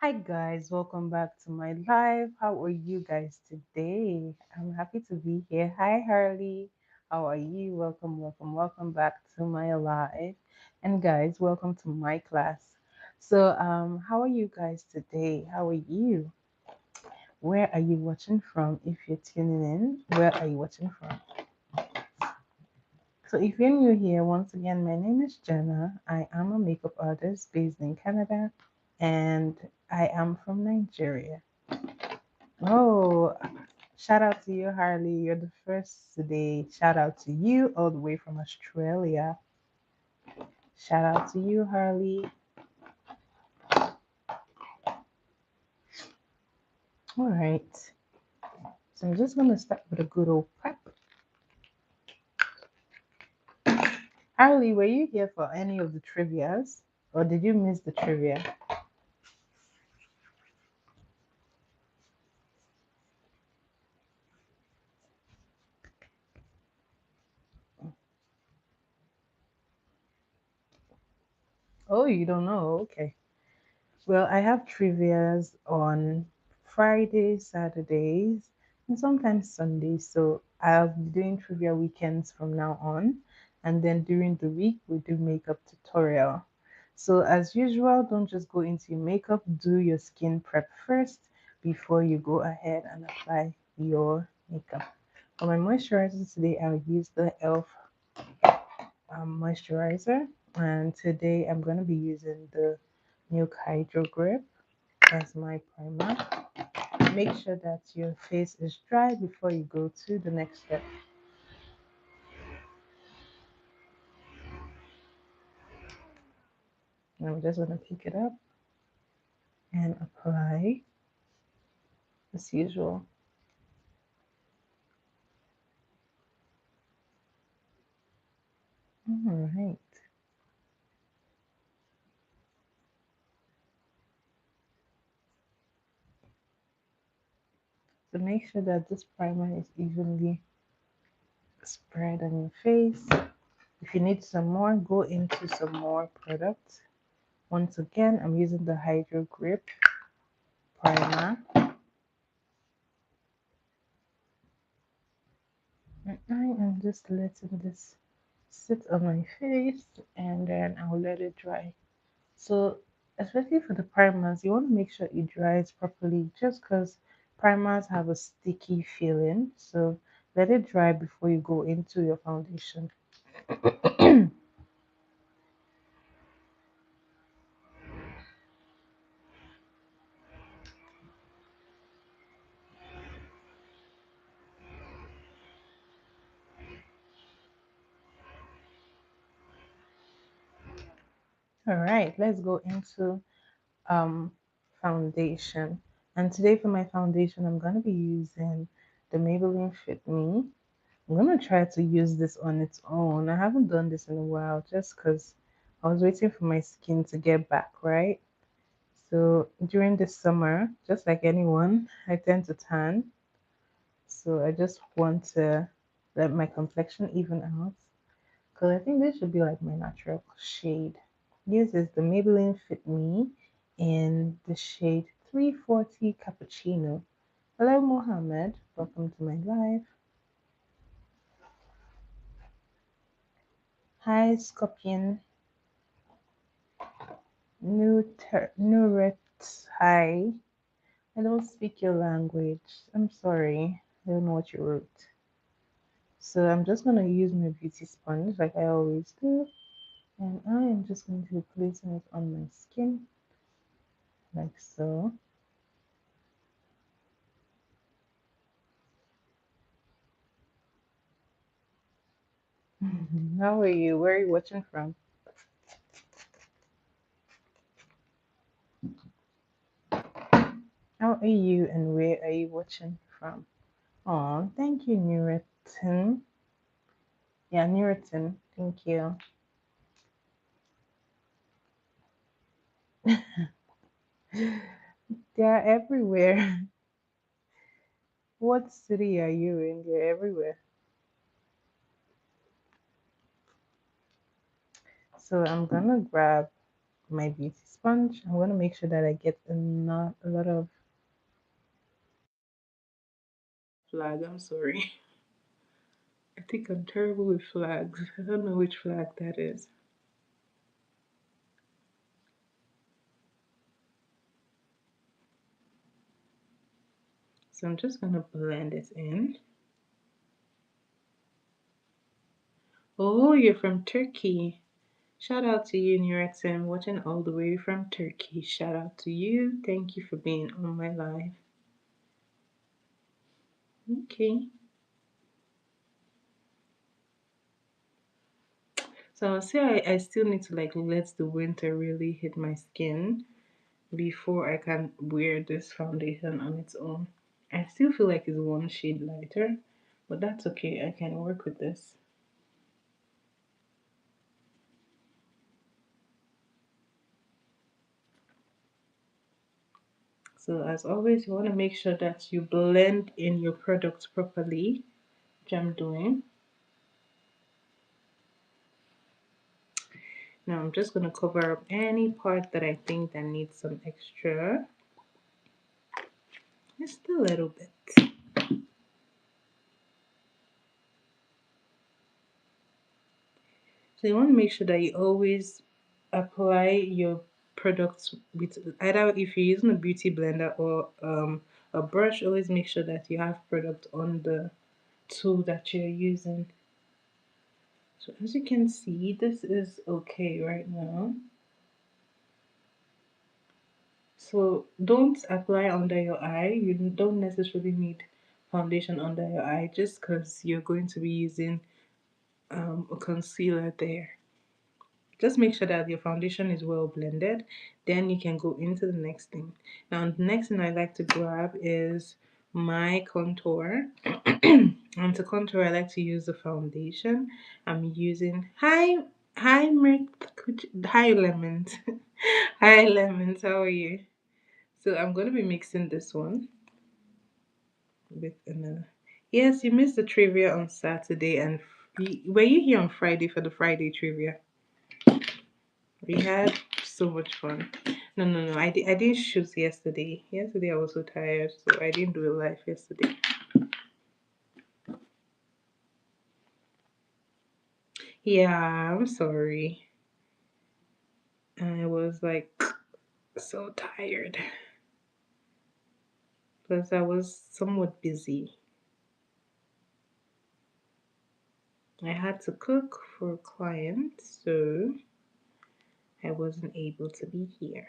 Hi guys, welcome back to my live. How are you guys today? I'm happy to be here. Hi Harley, how are you? Welcome back to my live. And guys, welcome to my class. How are you guys today? How are you? Where are you watching from? If you're tuning in, where are you watching from? So if you're new here, once again, my name is Jenna. I am a makeup artist based in Canada, and I am from Nigeria. Oh, shout out to you, Harley. You're the first today. Shout out to you all the way from Australia. Shout out to you, Harley. All right. So I'm just going to start with a good old prep. Harley, were you here for any of the trivias? Or did you miss the trivia? Oh, you don't know? Okay. Well, I have trivias on Fridays, Saturdays, and sometimes Sundays. So I'll be doing trivia weekends from now on. And then during the week, we do makeup tutorial. So as usual, don't just go into your makeup, do your skin prep first before you go ahead and apply your makeup. For my moisturizer today, I'll use the e.l.f. Moisturizer. And today I'm going to be using the Milk Hydro Grip as my primer. Make sure that your face is dry before you go to the next step. I'm just going to pick it up and apply as usual. All right. So make sure that this primer is evenly spread on your face. If you need some more, go into some more products. Once again, I'm using the Hydro Grip primer. And I am just letting this sit on my face and then I'll let it dry. So, especially for the primers, you want to make sure it dries properly just because primers have a sticky feeling. So, let it dry before you go into your foundation. All right, let's go into um, foundation. And today for my foundation, I'm going to be using the Maybelline Fit Me. I'm gonna try to use this on its own. I haven't done this in a while just because I was waiting for my skin to get back right. So during the summer, just like anyone, I tend to tan. So I just want to let my complexion even out. Because I think this should be like my natural shade. This is the Maybelline Fit Me in the shade 340 Cappuccino. Hello, Mohammed. Welcome to my live. Hi, Scorpion. Nuret, hi. I don't speak your language. I'm sorry. I don't know what you wrote. So I'm just going to use my beauty sponge like I always do. And I am just going to be placing it on my skin like so. How are you? Where are you watching from? How are you and where are you watching from? Oh, thank you, Nuritin. Yeah, Nuritin. Thank you. They're everywhere. What city are you in? They're everywhere. So I'm gonna grab my beauty sponge. I'm going to make sure that I get not a lot of flag. I'm sorry. I think I'm terrible with flags. I don't know which flag that is. So I'm just going to blend it in. Oh, you're from Turkey. Shout out to you, Nuretin, watching all the way from Turkey. Shout out to you. Thank you for being on my live. Okay. So I'll say I still need to like let the winter really hit my skin before I can wear this foundation on its own. I still feel like it's one shade lighter, but that's okay. I can work with this. So as always, you want to make sure that you blend in your products properly, which I'm doing. Now I'm just going to cover up any part that I think that needs some extra. Just a little bit. So you want to make sure that you always apply your products with either if you're using a beauty blender or a brush, always make sure that you have product on the tool that you're using. So as you can see, this is okay right now. So don't apply under your eye. You don't necessarily need foundation under your eye just because you're going to be using a concealer there. Just make sure that your foundation is well blended, then you can go into the next thing. Now the next thing I like to grab is my contour. And to contour I like to use the foundation. I'm using hi hi lemons. Hi lemons, how are you? So I'm going to be mixing this one with another. Yes, you missed the trivia on Saturday, and were you here on Friday for the Friday trivia? We had so much fun. No, no, no. I didn't shoot yesterday. Yesterday I was so tired, so I didn't do a live yesterday. Yeah, I'm sorry. I was like so tired because I was somewhat busy. I had to cook for a client, so I wasn't able to be here.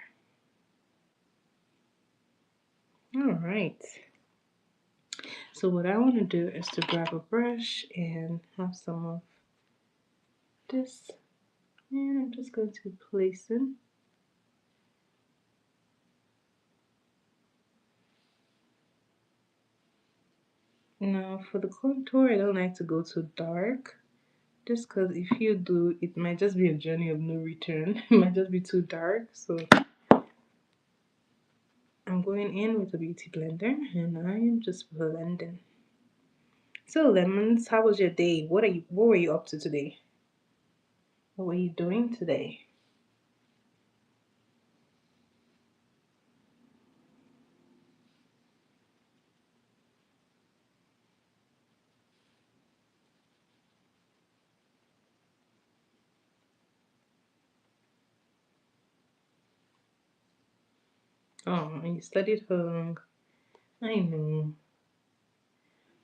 All right. So what I want to do is to grab a brush and have some of this, and I'm just going to place it. Now for the contour, I don't like to go too dark, just because if you do, it might just be a journey of no return. It might just be too dark. So I'm going in with a beauty blender and I'm just blending. So lemons, how was your day? What were you up to today? What were you doing today? Oh, you studied for long. I know.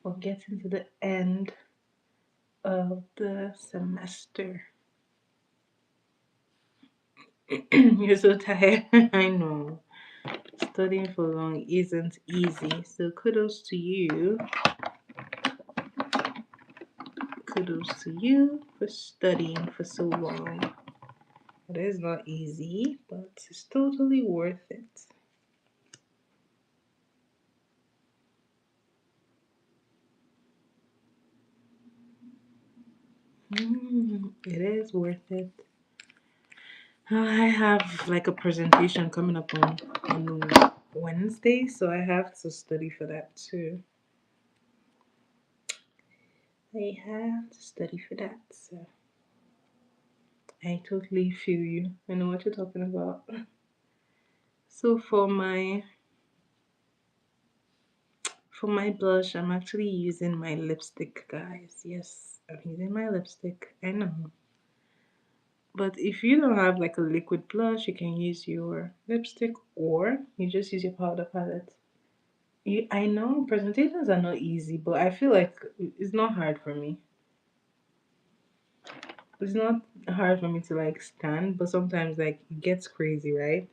We're getting to the end of the semester. You're so tired. I know. Studying for long isn't easy. So kudos to you. Kudos to you for studying for so long. It is not easy, but it's totally worth it. It is worth it. I have like a presentation coming up on Wednesday, so I have to study for that too. I have to study for that, so I totally feel you. I know what you're talking about. So for my blush, I'm actually using my lipstick, guys. Yes, I'm using my lipstick. I know. But if you don't have like a liquid blush, you can use your lipstick or you just use your powder palette. I know presentations are not easy, but I feel like it's not hard for me. It's not hard for me to like stand, but sometimes like it gets crazy, right?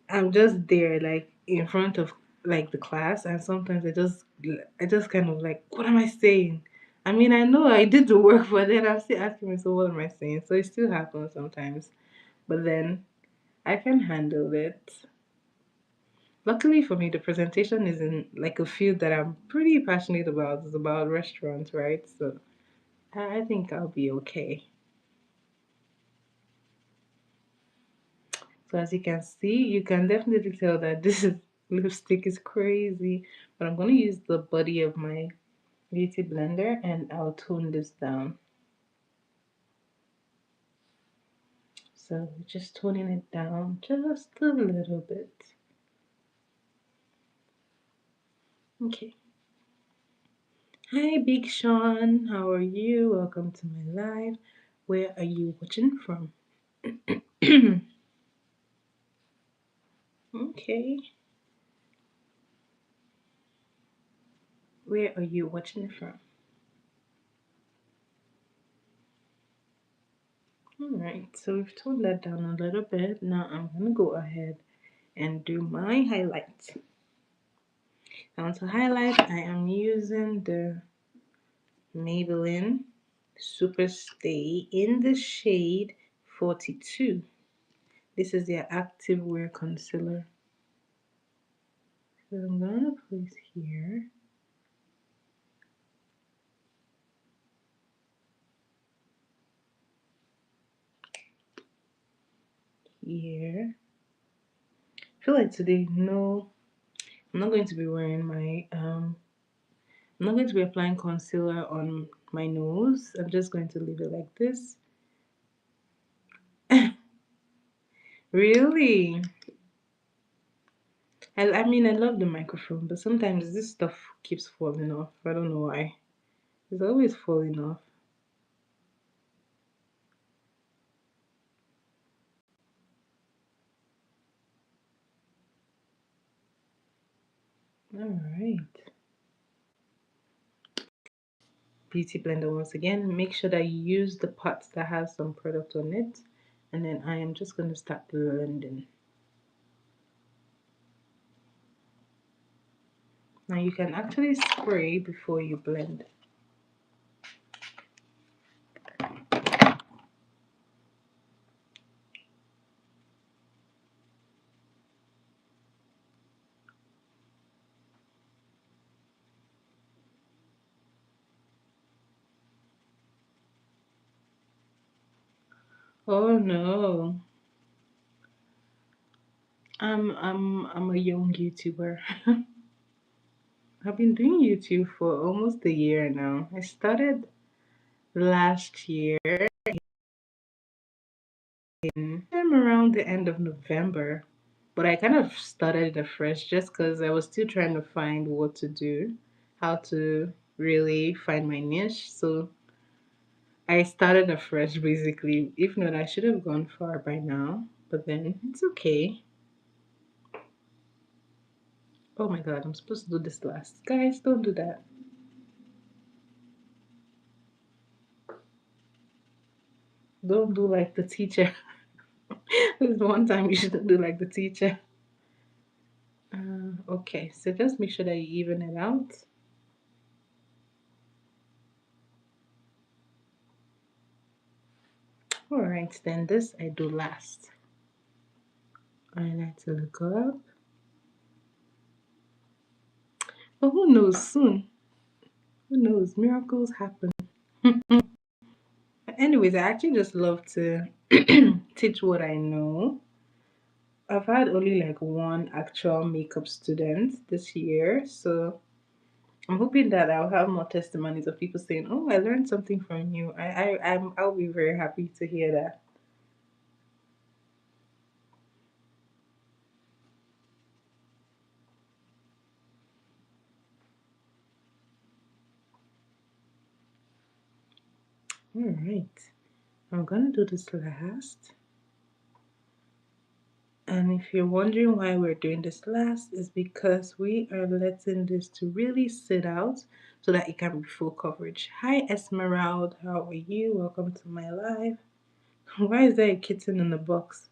I'm just there like in front of like the class, and sometimes I just kind of like, what am I saying? I mean, I know I did the work, but then I'm still asking myself, what am I saying? So it still happens sometimes, but then I can handle it. Luckily for me, the presentation is in like a field that I'm pretty passionate about. It's about restaurants, right? So I think I'll be okay. So as you can see, you can definitely tell that this lipstick is crazy. But I'm gonna use the body of my beauty blender and I'll tone this down. So just toning it down just a little bit. Okay. Hi Big Sean, how are you? Welcome to my live. Where are you watching from? Okay. Where are you watching from? Alright, so we've toned that down a little bit. Now I'm gonna go ahead and do my highlights. Now to highlight, I am using the Maybelline Super Stay in the shade 42. This is their active wear concealer. So I'm gonna place here. Here. I feel like today, no, I'm not going to be wearing my I'm not going to be applying concealer on my nose. I'm just going to leave it like this. Really? I mean, I love the microphone, but sometimes this stuff keeps falling off. I don't know why. It's always falling off. Alright. Beauty blender once again. Make sure that you use the parts that has some product on it. And then I am just going to start blending. Now you can actually spray before you blend. Oh no. I'm a young YouTuber. I've been doing YouTube for almost a year now. I started last year in around the end of November. But I kind of started afresh just because I was still trying to find what to do, how to really find my niche. So I started afresh basically. If not, I should have gone far by now. But then it's okay. Oh my god, I'm supposed to do this last. Guys, don't do that. Don't do like the teacher. There's one time you shouldn't do like the teacher. Okay, so just make sure that you even it out. Alright, then this I do last. I like to look up. But who knows soon? Who knows? Miracles happen. Anyways, I actually just love to teach what I know. I've had only like one actual makeup student this year, so I'm hoping that I'll have more testimonies of people saying, "Oh, I learned something from you." I'll be very happy to hear that. Alright, I'm gonna do this last. And if you're wondering why we're doing this last, is because we are letting this to really sit out so that it can be full coverage. Hi Esmeralda, how are you? Welcome to my live. Why is there a kitten in the box?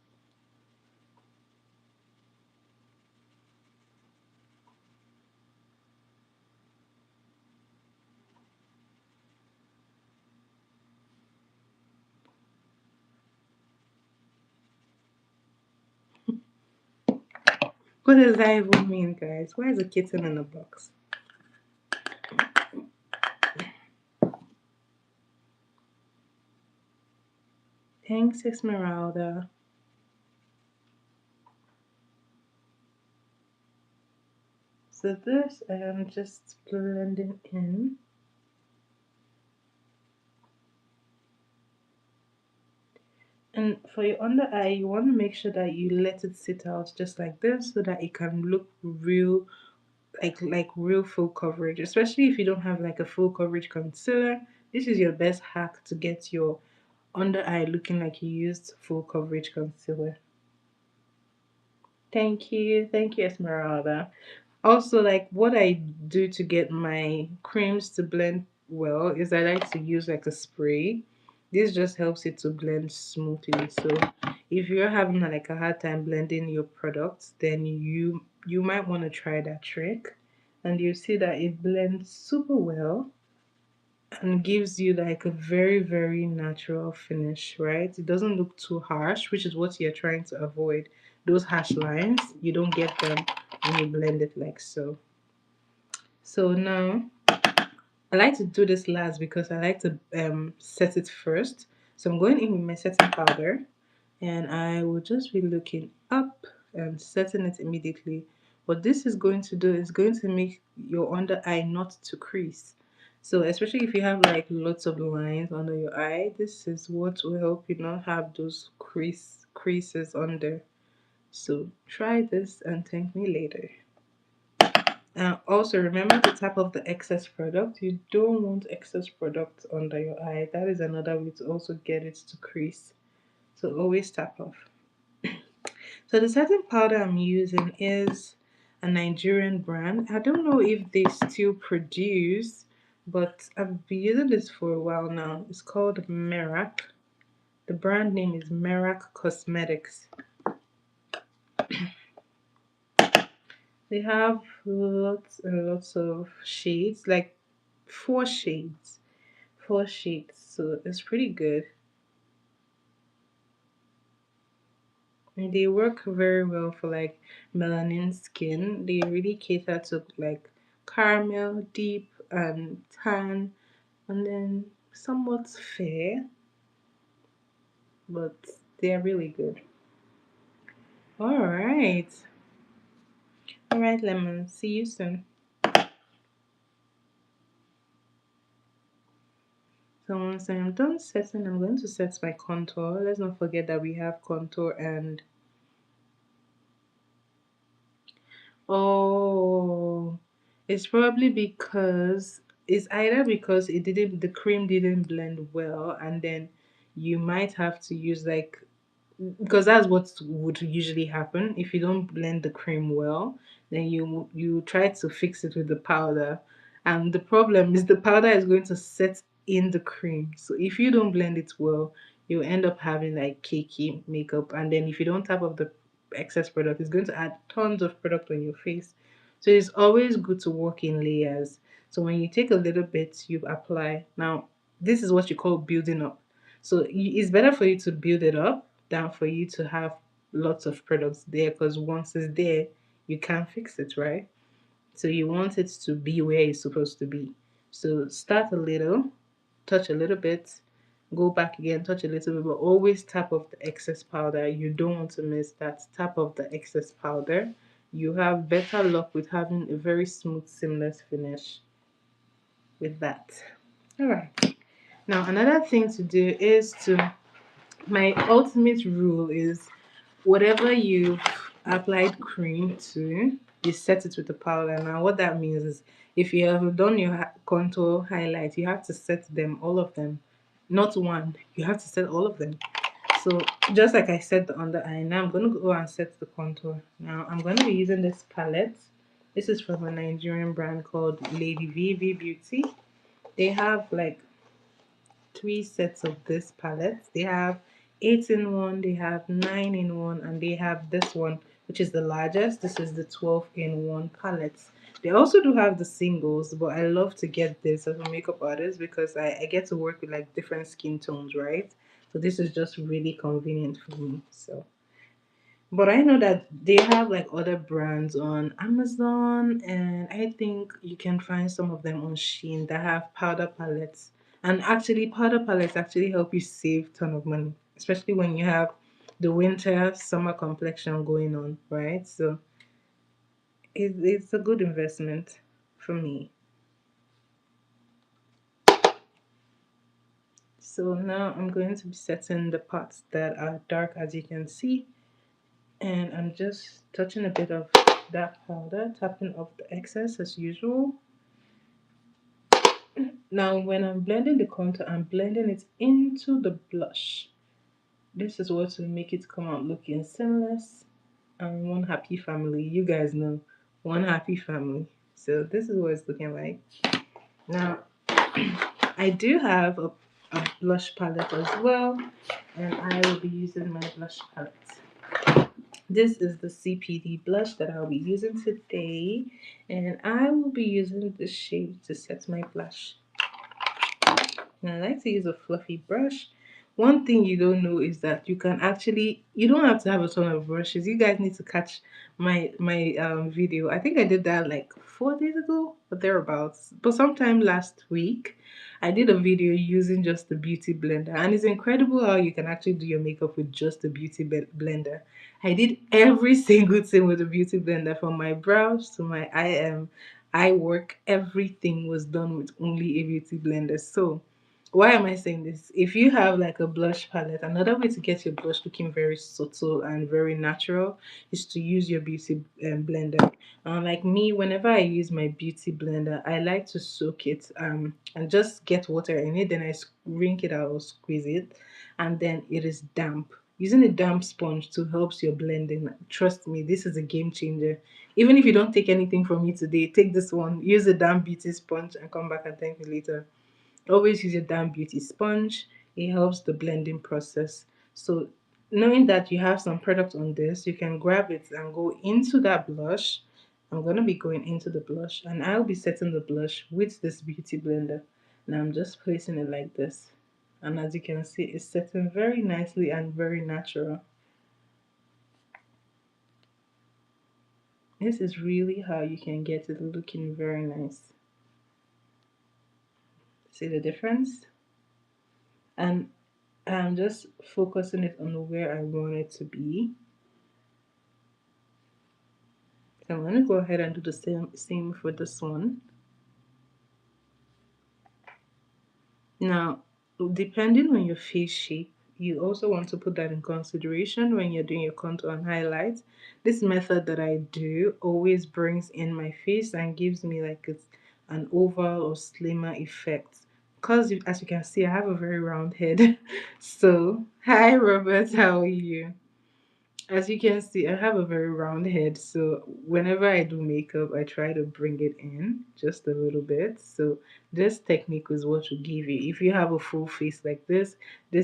What does that even mean, guys? Why is a kitten in the box? Thanks, Esmeralda. So this I am just blending in. And for your under eye, you want to make sure that you let it sit out just like this so that it can look real, like real full coverage. Especially if you don't have like a full coverage concealer, this is your best hack to get your under eye looking like you used full coverage concealer. Thank you, Esmeralda. Also, like what I do to get my creams to blend well is I like to use like a spray. This just helps it to blend smoothly. So if you're having like a hard time blending your products, then you might want to try that trick, and you see that it blends super well and gives you like a very natural finish, right? It doesn't look too harsh, which is what you're trying to avoid. Those harsh lines, you don't get them when you blend it like so. So now I like to do this last because I like to set it first. So I'm going in with my setting powder, and I will just be looking up and setting it immediately. What this is going to do is going to make your under eye not to crease. So especially if you have like lots of lines under your eye, this is what will help you not have those creases under. So try this and thank me later. Also, remember to tap off the excess product. You don't want excess product under your eye. That is another way to also get it to crease. So always tap off. So the setting powder I'm using is a Nigerian brand. I don't know if they still produce, but I've been using this for a while now. It's called Merak. The brand name is Merak Cosmetics. They have lots and lots of shades, like four shades. Four shades, so it's pretty good. And they work very well for like melanin skin. They really cater to like caramel, deep, and tan, and then somewhat fair, but they're really good. All right, all right, Lemon. See you soon. So once I am done setting, I'm going to set my contour. Let's not forget that we have contour and oh, it's probably because it's either because the cream didn't blend well, and then you might have to use like, because that's what would usually happen if you don't blend the cream well, then you try to fix it with the powder, and the problem is the powder is going to set in the cream. So if you don't blend it well, you end up having like cakey makeup, and then if you don't tap off the excess product, it's going to add tons of product on your face. So it's always good to work in layers. So when you take a little bit, you apply. Now this is what you call building up. So it's better for you to build it up than for you to have lots of products there, because once it's there, you can't fix it, right? So you want it to be where it's supposed to be. So start a little, touch a little bit, go back again, touch a little bit, but always tap off the excess powder. You don't want to miss that. Tap off the excess powder. You have better luck with having a very smooth, seamless finish with that. All right. Now, another thing to do is to, my ultimate rule is whatever you've applied cream to, you set it with the powder. Now, what that means is if you have done your contour highlight, you have to set them, all of them, not one. You have to set all of them. So just like I set the under eye, now I'm gonna go and set the contour. Now I'm gonna be using this palette. This is from a Nigerian brand called Lady VV Beauty. They have like three sets of this palette. They have 8 in 1, they have 9 in 1, and they have this one, which is the largest. This is the 12 in 1 palettes. They also do have the singles, but I love to get this as a makeup artist because I get to work with like different skin tones, right? So this is just really convenient for me. So but I know that they have like other brands on Amazon, and I think you can find some of them on Shein that have powder palettes. And actually, powder palettes actually help you save ton of money, especially when you have the winter summer complexion going on, right? So it's a good investment for me. So now I'm going to be setting the parts that are dark, as you can see, and I'm just touching a bit of that powder, tapping off the excess as usual. Now when I'm blending the contour, I'm blending it into the blush. This is what will make it come out looking seamless and one happy family. You guys know, one happy family. So this is what it's looking like. Now I do have a blush palette as well, and I will be using my blush palette. This is the CPD blush that I'll be using today, and I will be using this shade to set my blush. And I like to use a fluffy brush. One thing you don't know is that you don't have to have a ton of brushes. You guys need to catch my video. I think I did that like 4 days ago or thereabouts. But sometime last week, I did a video using just the beauty blender, and it's incredible how you can actually do your makeup with just the beauty blender. I did every single thing with the beauty blender, from my brows to my eye work. Everything was done with only a beauty blender. So why am I saying this? If you have like a blush palette, another way to get your blush looking very subtle and very natural is to use your beauty blender. Like me, whenever I use my beauty blender, I like to soak it and just get water in it. Then I wring it out or squeeze it, and then it is damp. Using a damp sponge to helps your blending. Trust me, this is a game changer. Even if you don't take anything from me today, take this one, use a damp beauty sponge, and come back and thank me later. Always use your damp beauty sponge. It helps the blending process. So knowing that you have some product on this, you can grab it and go into that blush. I'm going to be going into the blush, and I'll be setting the blush with this beauty blender. And I'm just placing it like this. And as you can see, it's setting very nicely and very natural. This is really how you can get it looking very nice. See the difference? And I'm just focusing it on where I want it to be. So I'm going to go ahead and do the same for this one. Now, depending on your face shape, you also want to put that in consideration when you're doing your contour and highlights. This method that I do always brings in my face and gives me like an oval or slimmer effect. Because as you can see, I have a very round head. So, hi Robert, how are you? As you can see, I have a very round head, so whenever I do makeup, I try to bring it in just a little bit. So this technique is what will give you. If you have a full face like this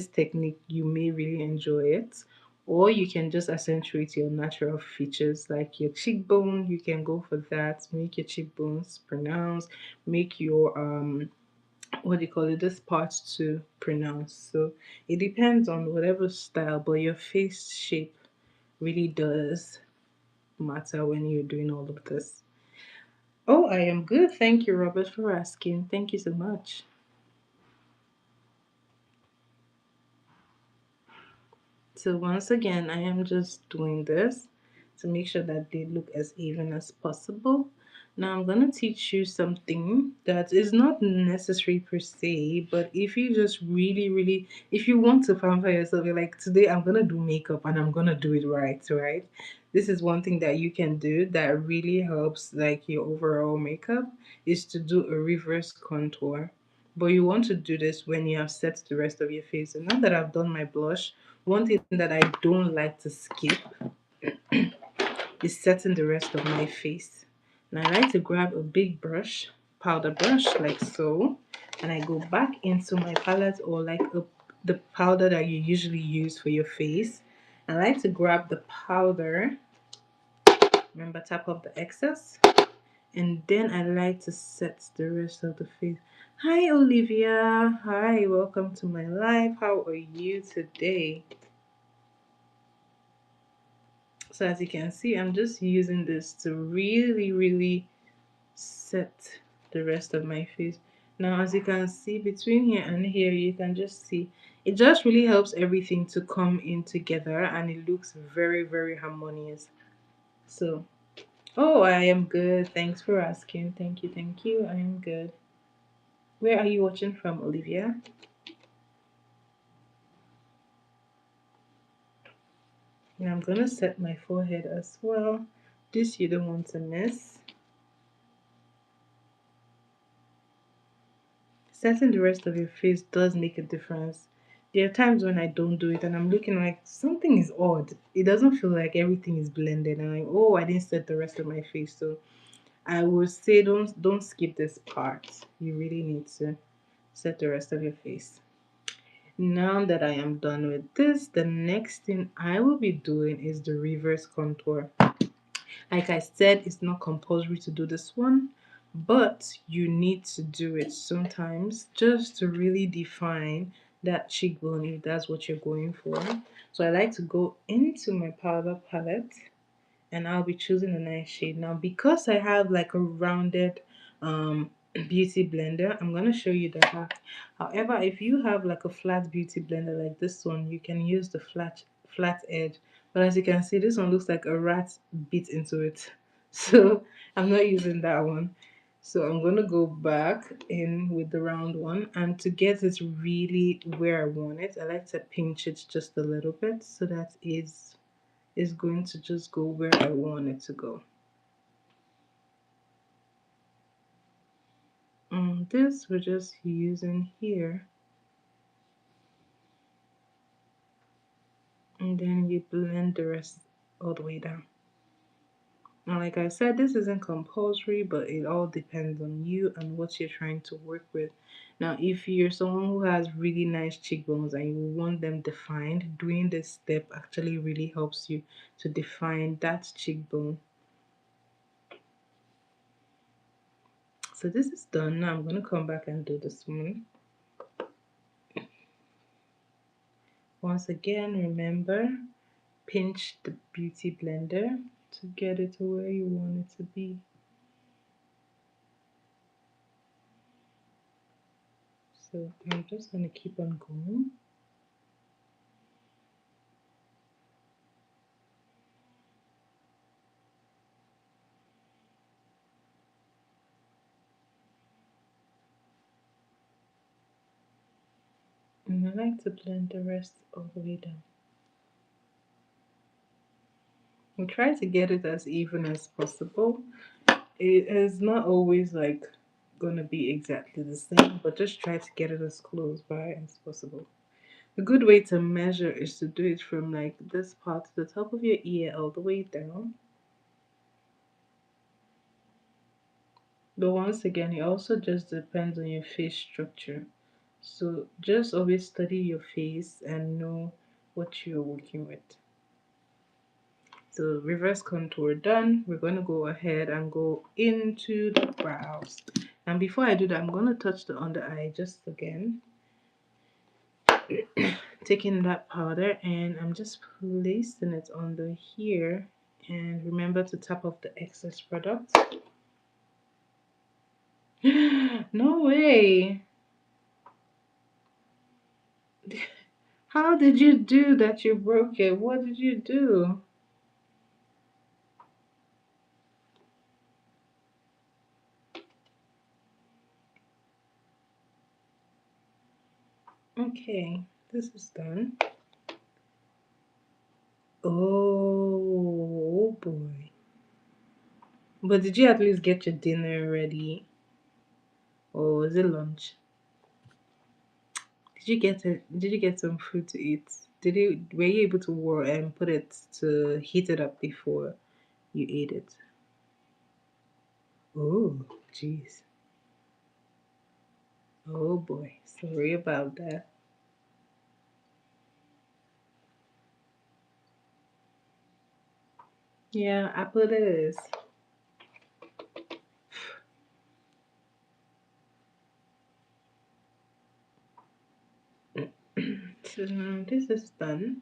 technique, you may really enjoy it. Or you can just accentuate your natural features like your cheekbone. You can go for that. Make your cheekbones pronounced. Make your what do you call it? This part to pronounce. So it depends on whatever style, but your face shape really does matter when you're doing all of this. Oh, I am good. Thank you, Robert, for asking. Thank you so much. So, once again, I am just doing this to make sure that they look as even as possible. Now, I'm going to teach you something that is not necessary per se, but if you just really, if you want to pamper yourself, you're like, today I'm going to do makeup and I'm going to do it right, right? This is one thing that you can do that really helps like your overall makeup is to do a reverse contour. But you want to do this when you have set the rest of your face. And now that I've done my blush, one thing that I don't like to skip is setting the rest of my face. Now I like to grab a big brush, powder brush like so, and I go back into my palette or like the powder that you usually use for your face. I like to grab the powder, remember tap off the excess, and then I like to set the rest of the face. Hi Olivia, hi, welcome to my live. How are you today? So as you can see, I'm just using this to really set the rest of my face. Now as you can see, between here and here, you can just see it just really helps everything to come in together, and it looks very harmonious. So, oh, I am good, thanks for asking. Thank you, I am good. Where are you watching from, Olivia? Now I'm gonna set my forehead as well. This you don't want to miss. Setting the rest of your face does make a difference. There are times when I don't do it and I'm looking like something is odd. It doesn't feel like everything is blended, and I'm like, oh, I didn't set the rest of my face. So I would say don't skip this part. You really need to set the rest of your face. Now that I am done with this, the next thing I will be doing is the reverse contour. Like I said, it's not compulsory to do this one, but you need to do it sometimes just to really define that cheekbone if that's what you're going for. So I like to go into my powder palette and I'll be choosing a nice shade. Now because I have like a rounded beauty blender, I'm gonna show you the hack. However, if you have like a flat beauty blender like this one, you can use the flat edge. But as you can see, this one looks like a rat bit into it. So I'm not using that one. So I'm gonna go back in with the round one, and to get it really where I want it, I like to pinch it just a little bit so that is going to just go where I want it to go. This we're just using here, and then you blend the rest all the way down. Now like I said, this isn't compulsory, but it all depends on you and what you're trying to work with. Now if you're someone who has really nice cheekbones and you want them defined, doing this step actually really helps you to define that cheekbone. So this is done. Now I'm going to come back and do this one. Once again, remember, pinch the beauty blender to get it to where you want it to be. So I'm just going to keep on going. And I like to blend the rest all the way down. And try to get it as even as possible. It is not always like gonna be exactly the same, but just try to get it as close by as possible. A good way to measure is to do it from like this part to the top of your ear all the way down. But once again, it also just depends on your face structure. So just always study your face and know what you're working with. So reverse contour done. We're going to go ahead and go into the brows. And before I do that, I'm going to touch the under eye just again. Taking that powder and I'm just placing it under here. And remember to tap off the excess product. No way. How did you do that? You broke it. What did you do? Okay, this is done. Oh boy. But did you at least get your dinner ready? Or was it lunch? Did you get some food to eat? Were you able to war and put it to heat it up before you ate it? Oh, jeez. Oh boy. Sorry about that. Yeah, apple it is. So now this is done,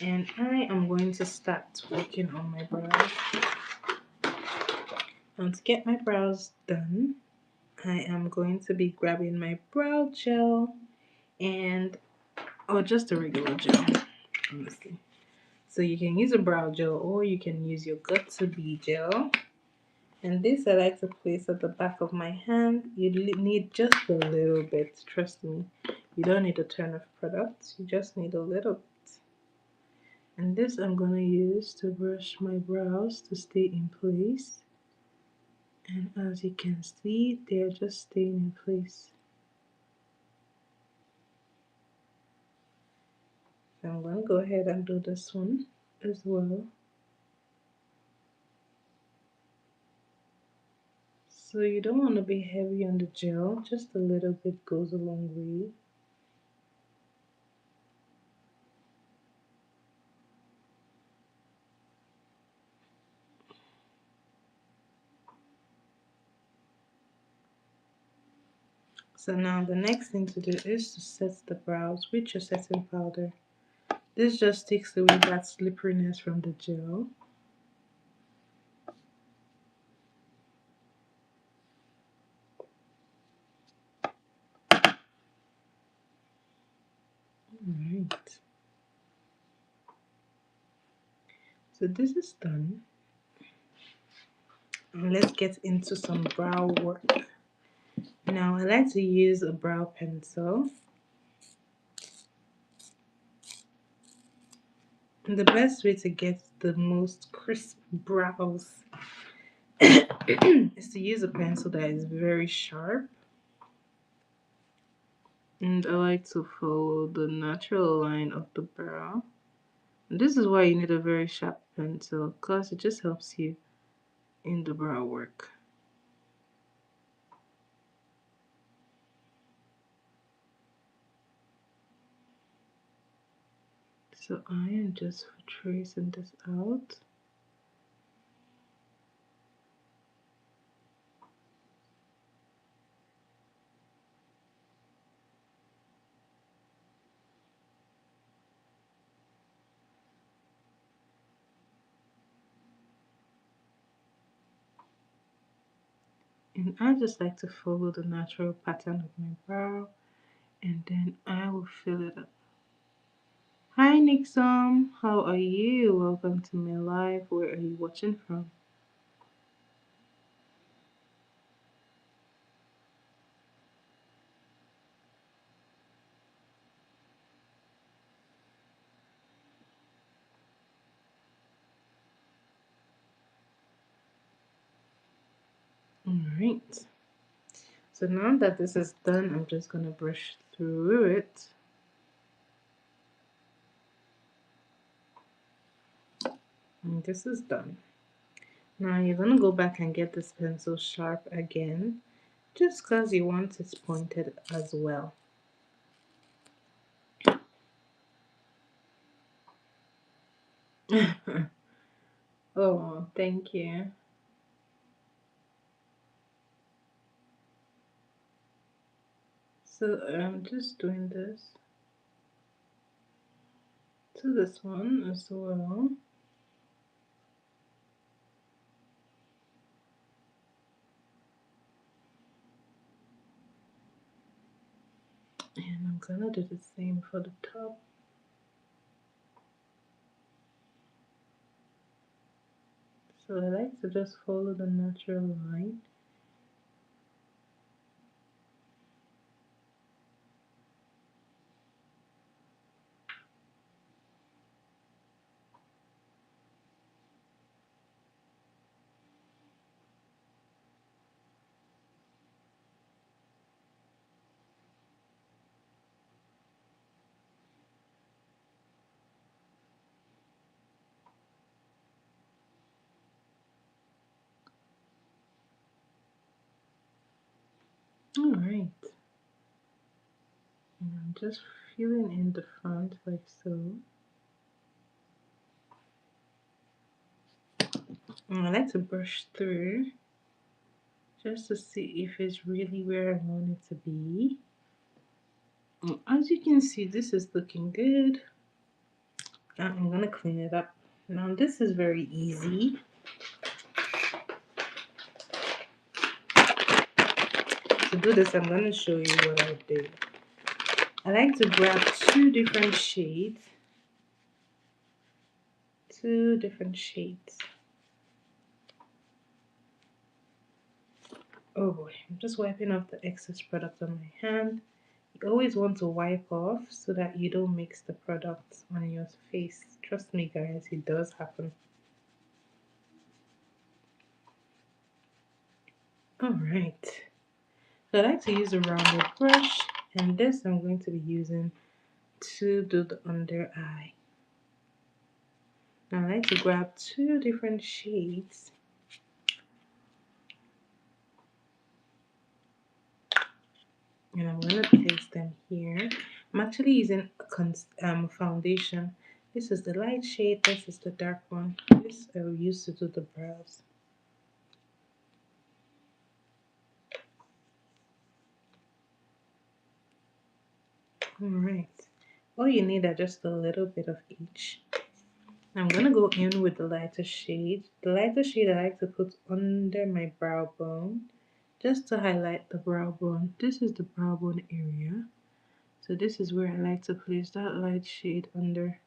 and I am going to start working on my brows. And to get my brows done, I am going to be grabbing my brow gel and or just a regular gel, honestly. So you can use a brow gel or you can use your Got2b gel. And this I like to place at the back of my hand. You need just a little bit, trust me. You don't need a ton of product, you just need a little bit. And this I'm going to use to brush my brows to stay in place. And as you can see, they're just staying in place. So I'm going to go ahead and do this one as well. So you don't want to be heavy on the gel, just a little bit goes a long way. So now the next thing to do is to set the brows with your setting powder. This just takes away that slipperiness from the gel. Alright. So this is done. And let's get into some brow work. Now I like to use a brow pencil. And the best way to get the most crisp brows is to use a pencil that is very sharp. And I like to follow the natural line of the brow. And this is why you need a very sharp pencil, because it just helps you in the brow work. So I am just tracing this out. And I just like to follow the natural pattern of my brow, and then I will fill it up. Hi Nixon, how are you? Welcome to my live. Where are you watching from? Alright. So now that this is done, I'm just gonna brush through it. And this is done. Now you're gonna go back and get this pencil sharp again, just because you want it pointed as well. Oh, thank you. So I'm just doing this to this one as well. And I'm gonna do the same for the top. So I like to just follow the natural line. All right. And I'm just filling in the front like so. And I like to brush through just to see if it's really where I want it to be. As you can see, this is looking good. I'm gonna clean it up. Now this is very easy. To do this, I'm gonna show you what I do. I like to grab two different shades. Two different shades. Oh boy, I'm just wiping off the excess product on my hand. You always want to wipe off so that you don't mix the products on your face. Trust me guys, it does happen. Alright, so I like to use a rounded brush, and this I'm going to be using to do the under eye. Now I like to grab two different shades and I'm going to place them here. I'm actually using a foundation. This is the light shade, this is the dark one. This I will use to do the brows. Alright, all you need are just a little bit of each. I'm going to go in with the lighter shade. The lighter shade I like to put under my brow bone, just to highlight the brow bone. This is the brow bone area. So this is where I like to place that light shade under.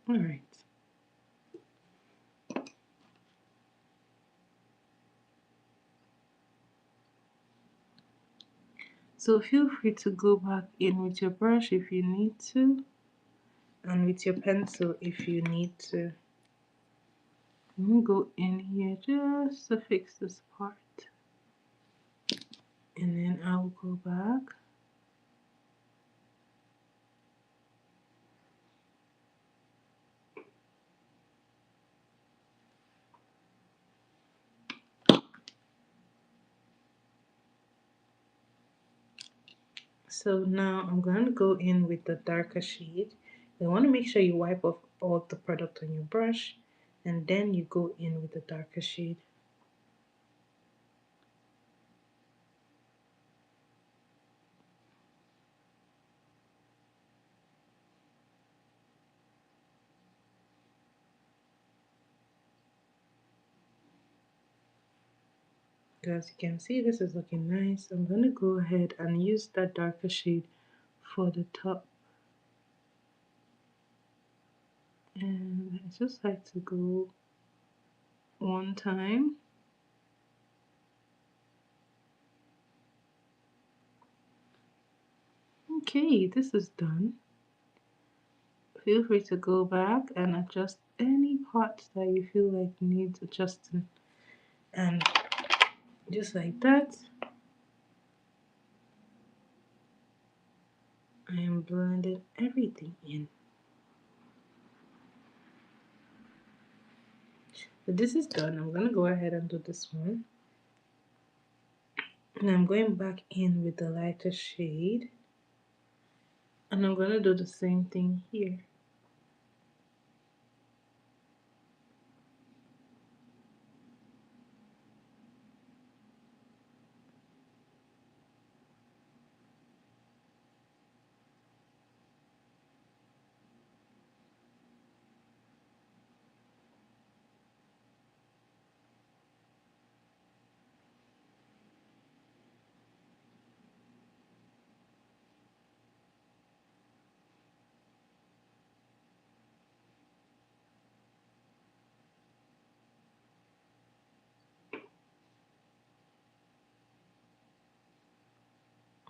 Alright. So feel free to go back in with your brush if you need to, and with your pencil if you need to. I'm going to go in here just to fix this part. And then I'll go back. So now I'm going to go in with the darker shade. You want to make sure you wipe off all the product on your brush, and then you go in with the darker shade. As you can see, this is looking nice. I'm going to go ahead and use that darker shade for the top. And I just like to go one time. Okay, this is done. Feel free to go back and adjust any parts that you feel like needs adjusting. And just like that, I am blending everything in. So this is done. I'm going to go ahead and do this one. And I'm going back in with the lighter shade. And I'm going to do the same thing here.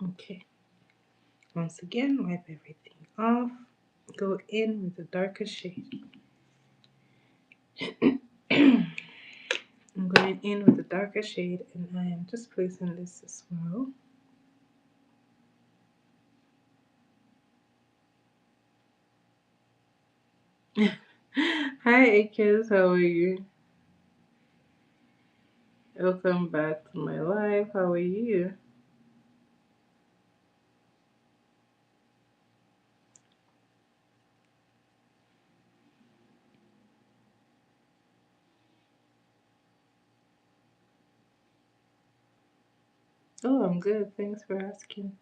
Okay. Once again, wipe everything off. Go in with a darker shade. I'm going in with a darker shade, and I am just placing this as well. Hi, Akers, how are you? Welcome back to my life. How are you? Oh, I'm good. Thanks for asking.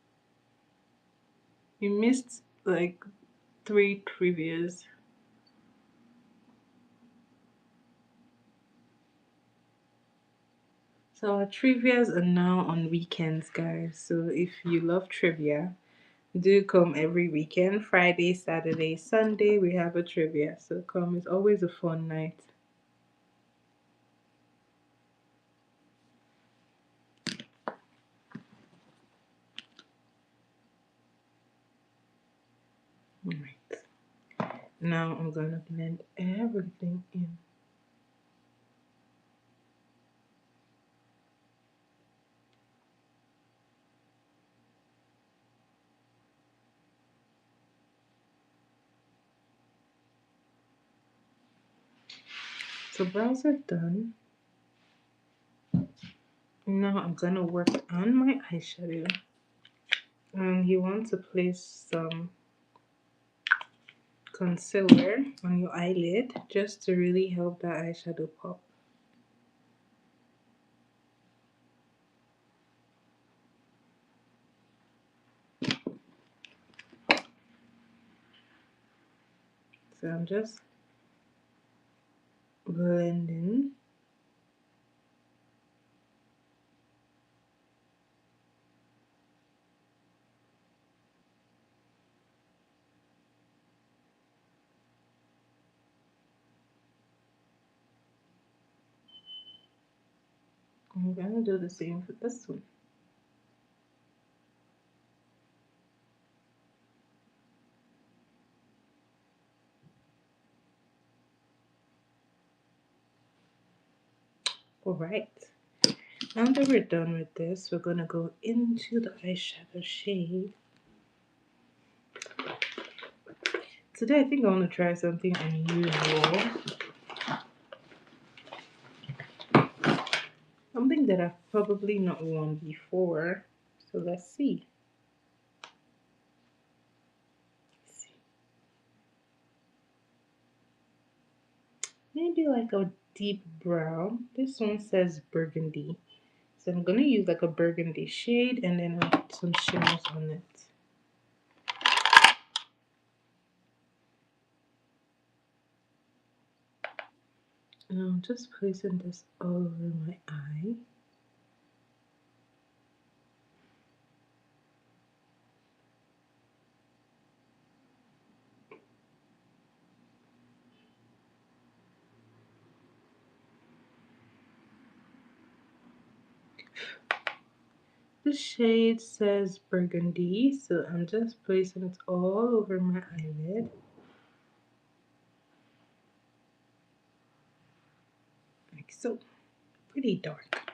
You missed like three trivias. So our trivias are now on weekends, guys. So if you love trivia, do come every weekend. Friday, Saturday, Sunday, we have a trivia. So come. It's always a fun night. Alright. Now I'm gonna blend everything in. So brows are done. Now I'm gonna work on my eyeshadow. And you want to place some concealer on your eyelid just to really help that eyeshadow pop. So I'm just blending. I'm gonna do the same for this one. Alright, now that we're done with this, we're gonna go into the eyeshadow shade. Today I think I want to try something unusual. Something that I've probably not worn before. So let's see. Maybe like a deep brown. This one says burgundy. So I'm gonna use like a burgundy shade and then I'll put some shimmers on it. And I'm just placing this all over my eye. The shade says burgundy, so I'm just placing it all over my eyelid. Like so. Pretty dark.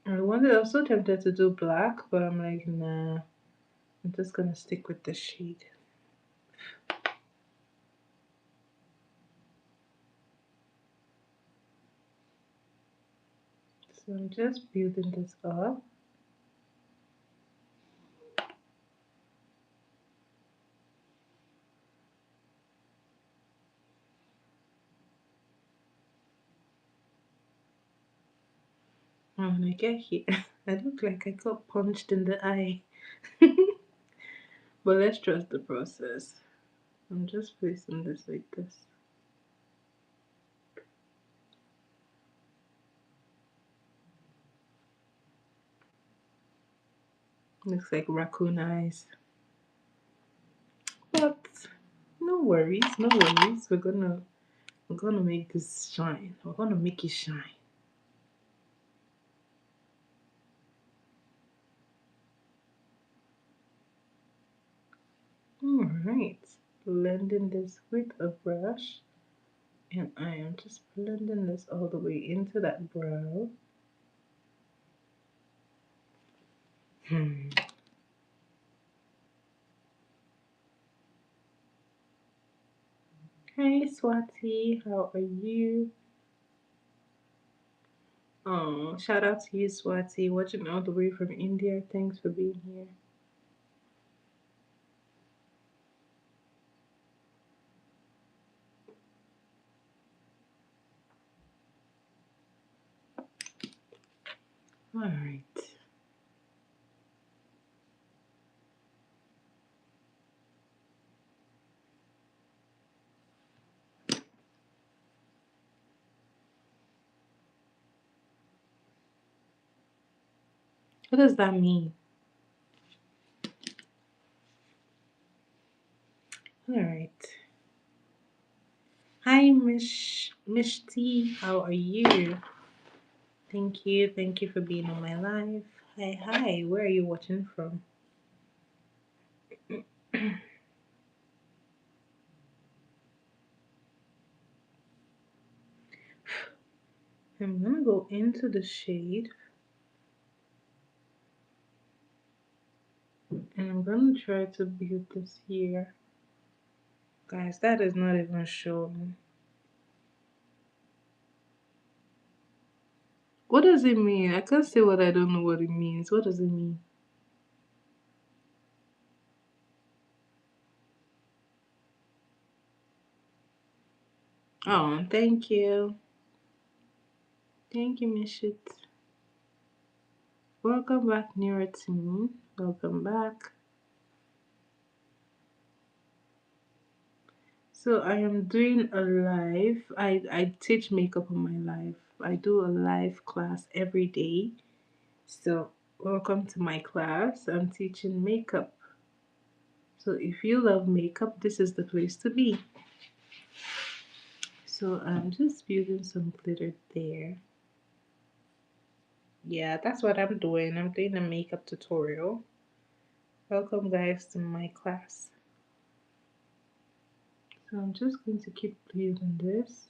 I was so tempted to do black, but I'm like, nah. I'm just gonna stick with the shade. So I'm just building this up. And when I get here, I look like I got punched in the eye. But let's trust the process. I'm just placing this like this. Looks like raccoon eyes. But no worries, no worries. We're gonna make this shine. We're gonna make it shine. Alright, blending this with a brush, and I am just blending this all the way into that brow. Hey Swati, how are you? Oh, shout out to you, Swati, watching all the way from India. Thanks for being here. All right. What does that mean? All right. Hi, Mish T. How are you? Thank you. Thank you for being on my live. Hi, hi. Where are you watching from? I'm gonna go into the shade and I'm gonna try to build this here. Guys, that is not even showing. What does it mean? I can't say what I don't know what it means. What does it mean? Oh, thank you. Thank you, Mishit. Welcome back, Nearer to Me. Welcome back. So I am doing a live. I teach makeup on my live. I do a live class every day. So welcome to my class. I'm teaching makeup. So if you love makeup, this is the place to be. So I'm just building some glitter there. Yeah, that's what I'm doing. I'm doing a makeup tutorial. Welcome guys to my class. So I'm just going to keep building this.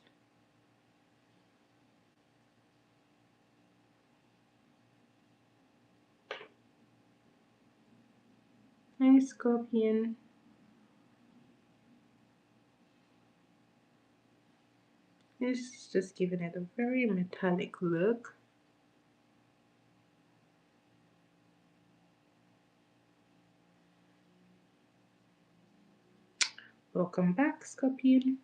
Hi Scorpion. It's just giving it a very metallic look. Welcome back, Scorpion.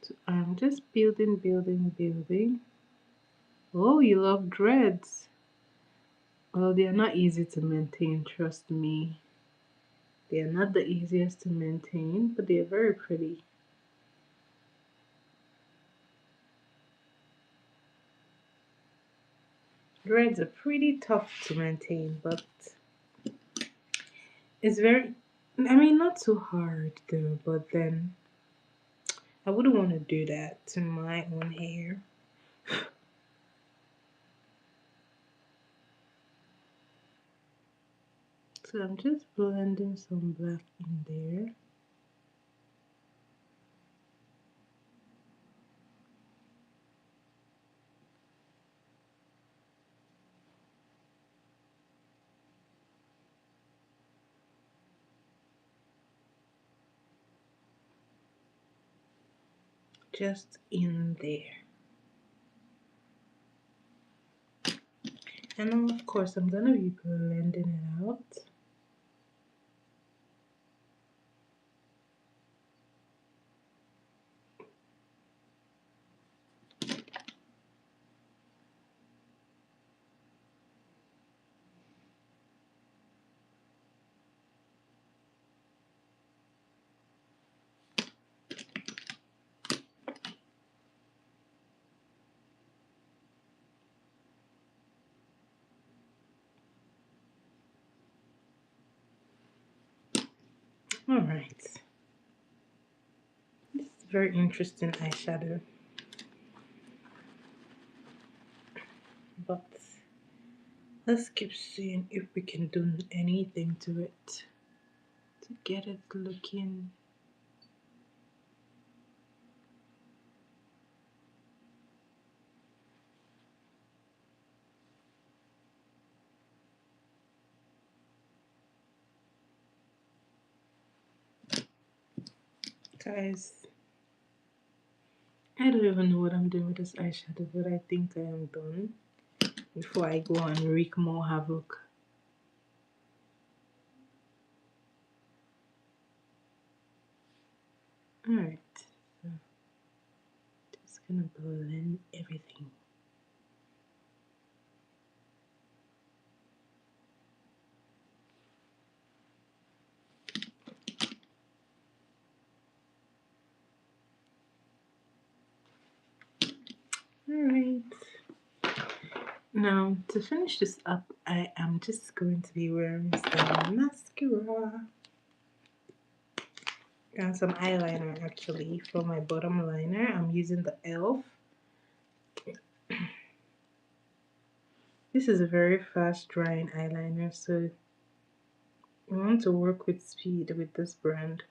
So I'm just building, building, building. Oh, you love dreads. Well, they are not easy to maintain, trust me. They are not the easiest to maintain, but they are very pretty. Dreads are pretty tough to maintain, but it's very, I mean, not too hard though, but then I wouldn't want to do that to my own hair. So I'm just blending some black in there. Just in there. And now, of course, I'm gonna be blending it out. All right. This is very interesting eyeshadow, but let's keep seeing if we can do anything to it to get it looking. Guys, I don't even know what I'm doing with this eyeshadow, but I think I am done before I go and wreak more havoc. Alright, so just gonna blend everything. Alright, now to finish this up, I am just going to be wearing some mascara and some eyeliner actually. For my bottom liner, I'm using the e.l.f. This is a very fast drying eyeliner, so you want to work with speed with this brand.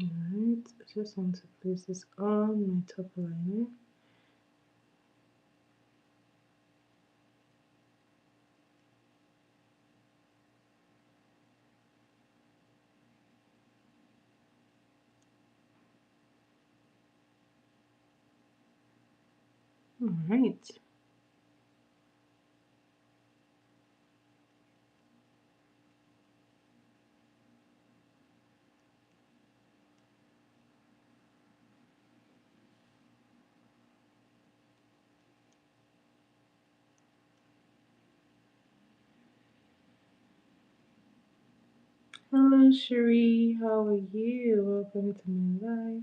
Alright, I just want to place this on my top liner. Alright. Hello Cherie, how are you? Welcome to my live.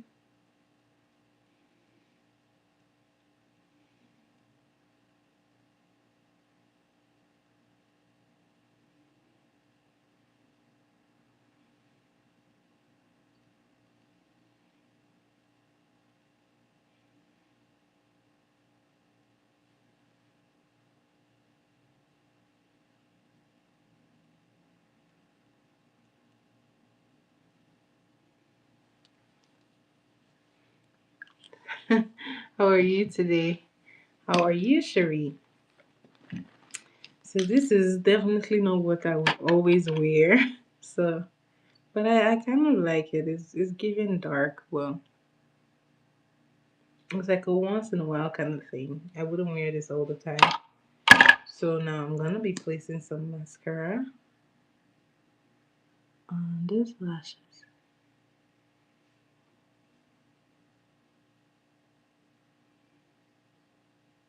How are you today? How are you, Cherie? So this is definitely not what I would always wear. So, but I kind of like it. It's giving dark. Well, it's like a once in a while kind of thing. I wouldn't wear this all the time. So now I'm gonna be placing some mascara on these lashes.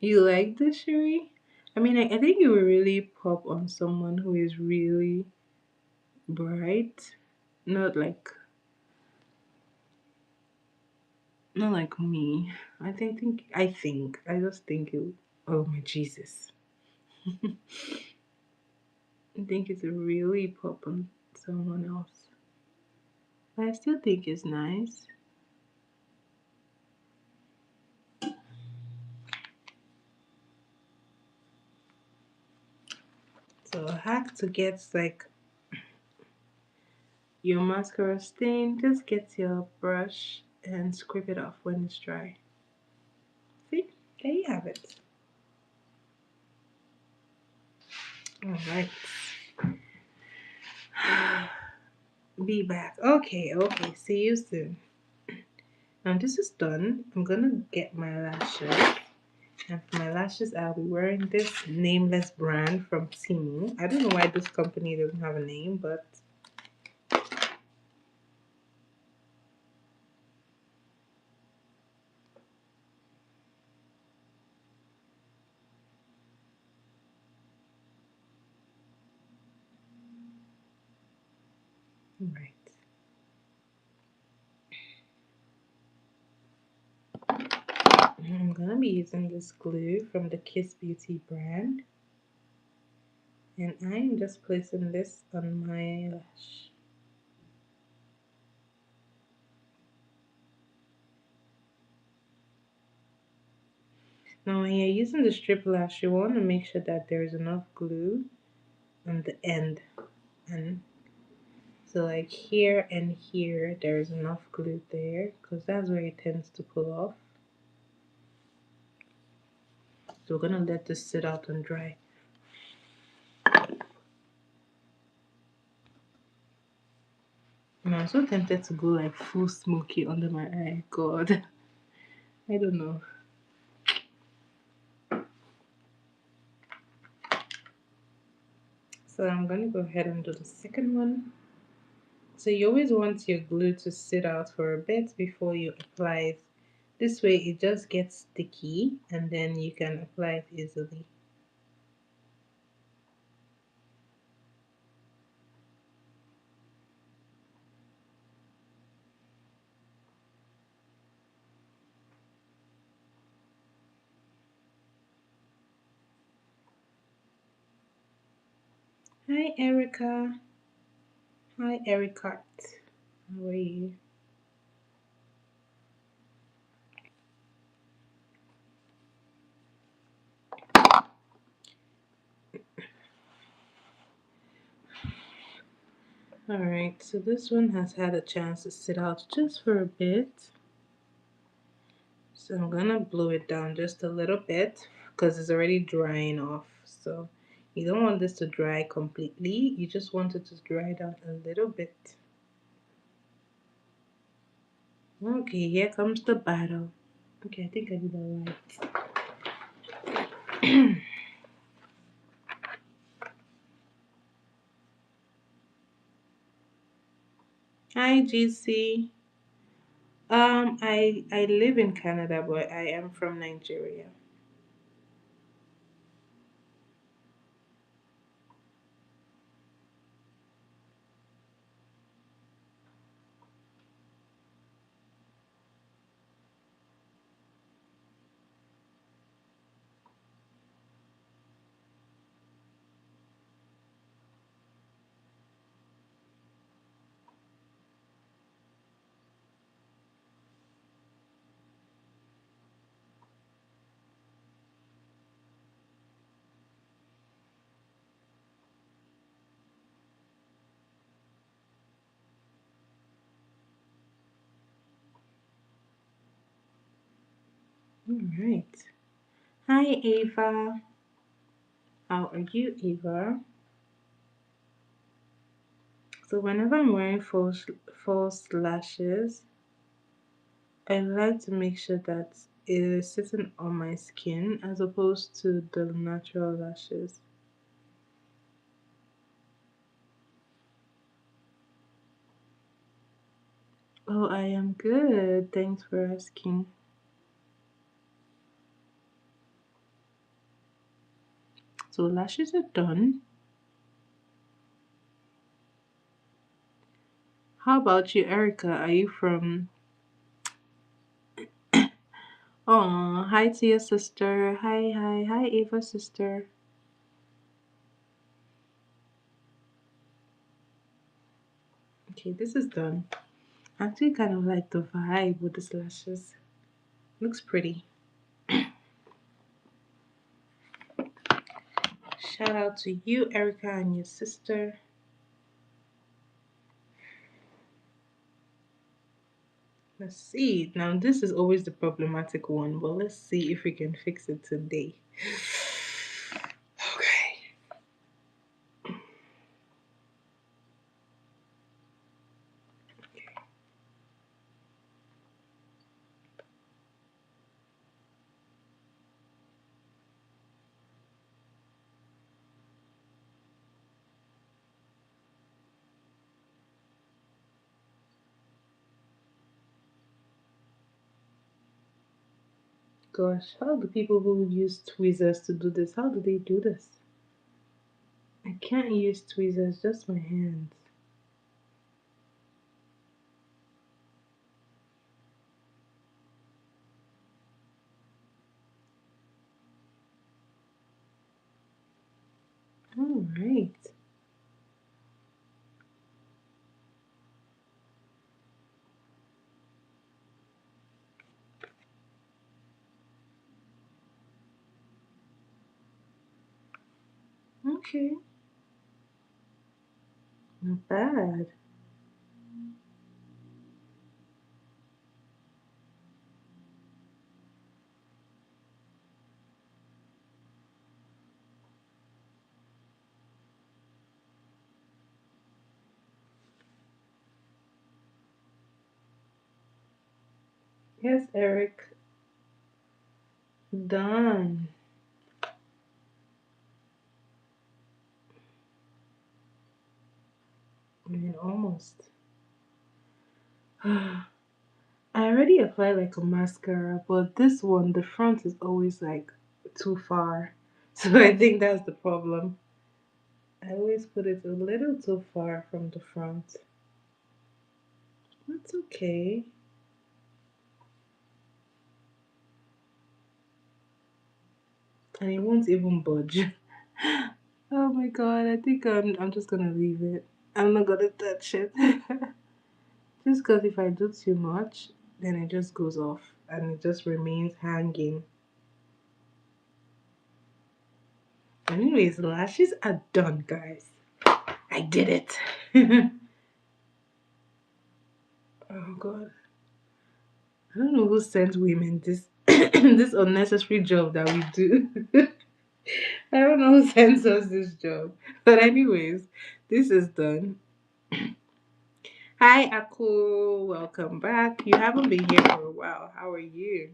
You like this, Cherie? I mean, I think it would really pop on someone who is really bright, not like not like me. I just think it. Oh my Jesus! I think it's really pop on someone else. But I still think it's nice. So a hack to get like your mascara stain, just get your brush and scrape it off when it's dry. See, there you have it. All right. Be back. Okay, okay. See you soon. Now this is done. I'm gonna get my lashes And for my lashes, I'll be wearing this nameless brand from Temu. I don't know why this company doesn't have a name, but right. I'm gonna be using this glue from the Kiss Beauty brand. And I'm just placing this on my lash. Now when you're using the strip lash, you want to make sure that there's enough glue on the end. And so like here and here, there's enough glue there because that's where it tends to pull off. So we're gonna let this sit out and dry. And I'm so tempted to go like full smoky under my eye. God, I don't know. So I'm gonna go ahead and do the second one. So you always want your glue to sit out for a bit before you apply it. This way it just gets sticky and then you can apply it easily. Hi Erica. Hi Ericart. How are you? Alright, so this one has had a chance to sit out just for a bit. So I'm gonna blow it down just a little bit because it's already drying off. So you don't want this to dry completely, you just want it to dry down a little bit. Okay, here comes the battle. Okay, I think I did all right. Hi GC. I live in Canada, but I am from Nigeria. All right. Hi Ava. How are you, Ava? So whenever I'm wearing false lashes, I like to make sure that it is sitting on my skin as opposed to the natural lashes. Oh, I am good. Thanks for asking. So lashes are done. How about you, Erica? Are you from? Oh, hi to your sister. Hi, Ava's sister. Okay, this is done. I actually kind of like the vibe with the lashes. Looks pretty. Shout out to you, Erica, and your sister. Let's see. Now, this is always the problematic one, but let's see if we can fix it today. Okay. Gosh, how do people who use tweezers to do this, how do they do this? I can't use tweezers, just my hands. All right. Okay. Not bad. Yes, Eric. Done. I mean, almost. I already applied like a mascara, but this one, the front is always like too far. So I think that's the problem. I always put it a little too far from the front. That's okay. And it won't even budge. Oh my god, I think I'm just gonna leave it. I'm not gonna touch it. Just because if I do too much, then it just goes off and it just remains hanging. Anyways, lashes are done, guys. I did it. Oh god. I don't know who sent women this this unnecessary job that we do. I don't know who sends us this job. But anyways, this is done. Hi Aku, welcome back. You haven't been here for a while. How are you?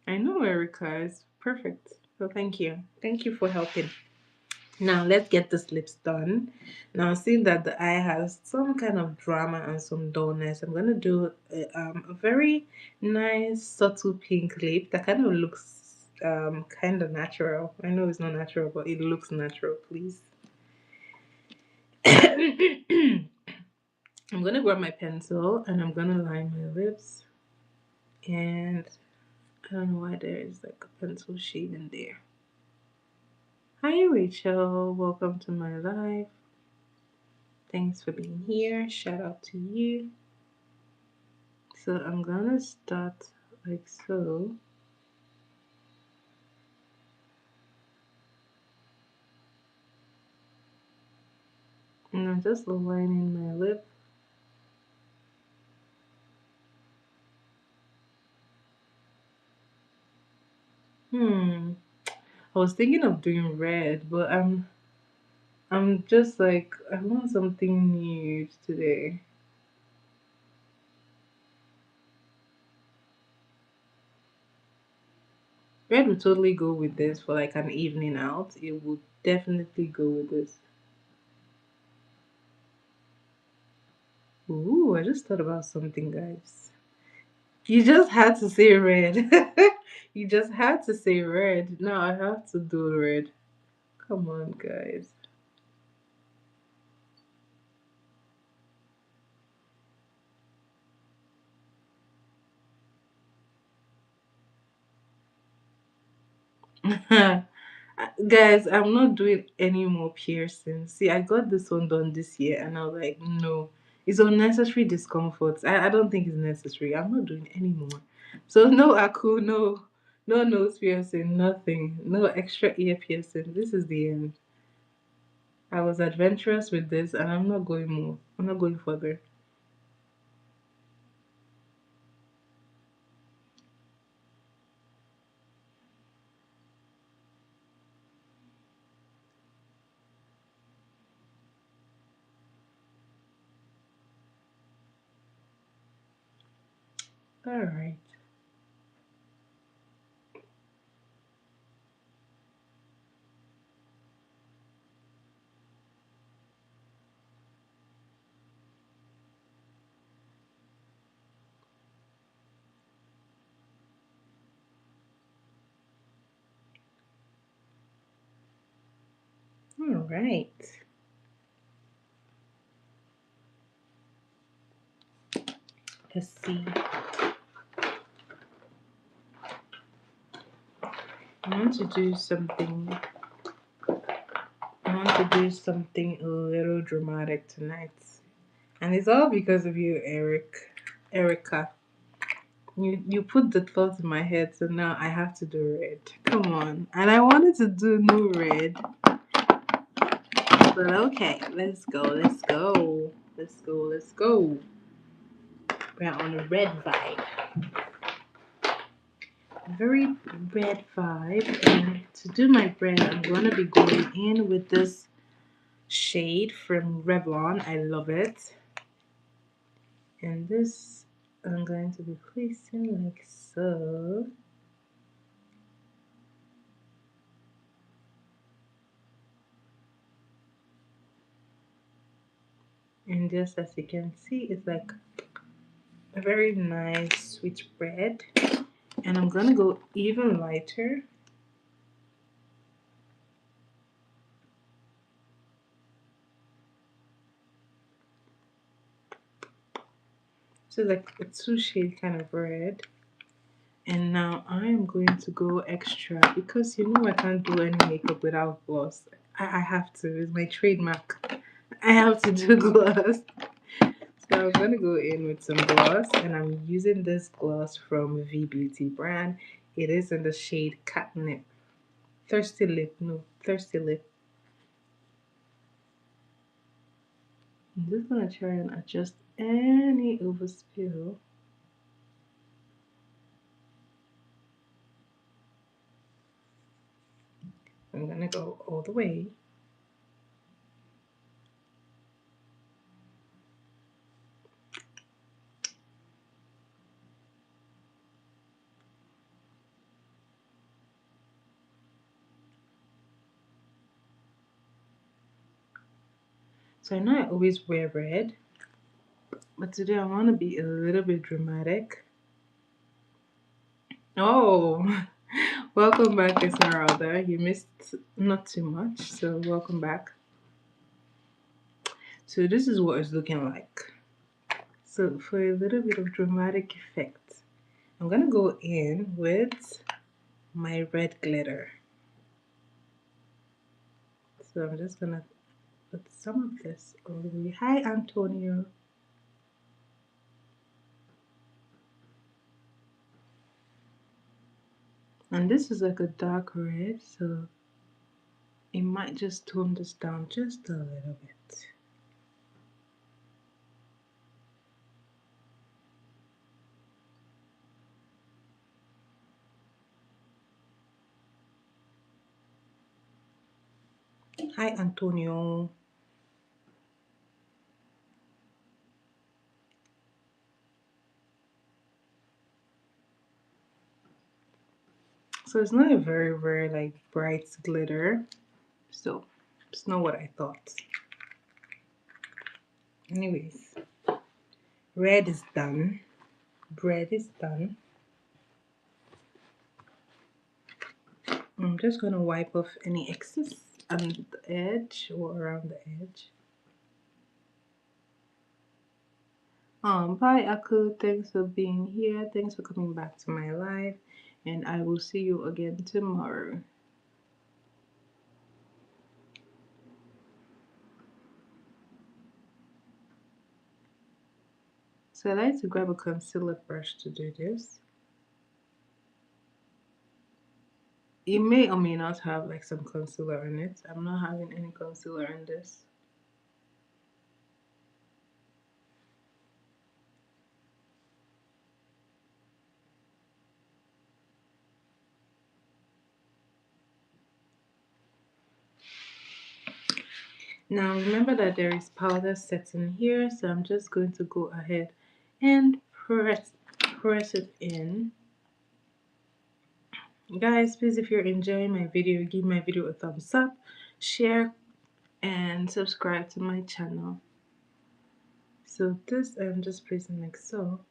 I know Erica is perfect. So thank you. Thank you for helping. Now let's get this lips done. Now seeing that the eye has some kind of drama and some dullness, I'm gonna do a very nice subtle pink lip that kind of looks kind of natural. I know it's not natural, but it looks natural. Please. I'm gonna grab my pencil and I'm gonna line my lips. And I don't know why there is like a pencil shade in there. Hi Rachel, welcome to my live. Thanks for being here. Shout out to you. So I'm gonna start like so. And I'm just lining my lip. I was thinking of doing red, but I'm just like I want something new today. Red would totally go with this for like an evening out. It would definitely go with this. Ooh, I just thought about something, guys. You just had to say red. You just had to say red. Now I have to do red. Come on, guys. Guys, I'm not doing any more piercings. See, I got this one done this year and I was like, no, it's unnecessary discomfort. I don't think it's necessary. I'm not doing any more. So no Aku, no nose piercing, nothing. No extra ear piercing. This is the end. I was adventurous with this and I'm not going more. I'm not going further. Alright. right. Let's see. I want to do something. I want to do something a little dramatic tonight. And it's all because of you, Erica. You put the thought in my head, so now I have to do red. Come on. And I wanted to do no red. But okay, let's go, let's go. Let's go, let's go. We're on a red vibe. Very red vibe. And to do my red, I'm gonna be going in with this shade from Revlon. I love it. And this I'm going to be placing like so. And just as you can see, it's like a very nice sweet red. And I'm gonna go even lighter. So like a 2 shade kind of red. And now I am going to go extra because you know I can't do any makeup without gloss. I have to. It's my trademark. I have to do gloss. So I'm gonna go in with some gloss, and I'm using this gloss from V Beauty brand. It is in the shade Catnip. Thirsty Lip. No, Thirsty Lip. I'm just gonna try and adjust any overspill. I'm gonna go all the way. So I know I always wear red, but today I want to be a little bit dramatic. Oh, welcome back, Esmeralda. You missed not too much, so welcome back. So this is what it's looking like. So for a little bit of dramatic effect, I'm gonna go in with my red glitter. So I'm just gonna put some of this all the way. Hi, Antonio. And this is like a dark red, so it might just tone this down just a little bit. Hi, Antonio. So it's not a very, very like bright glitter. So it's not what I thought. Anyways, red is done. Bread is done. I'm just gonna wipe off any excess on the edge or around the edge. Bye Aku, thanks for being here. Thanks for coming back to my life. And I will see you again tomorrow. So I like to grab a concealer brush to do this. You may or may not have like some concealer in it. I'm not having any concealer in this. Now remember that there is powder setting here, so I'm just going to go ahead and press it in. Guys, please, if you're enjoying my video, give my video a thumbs up, share, and subscribe to my channel. So this I'm just placing like so.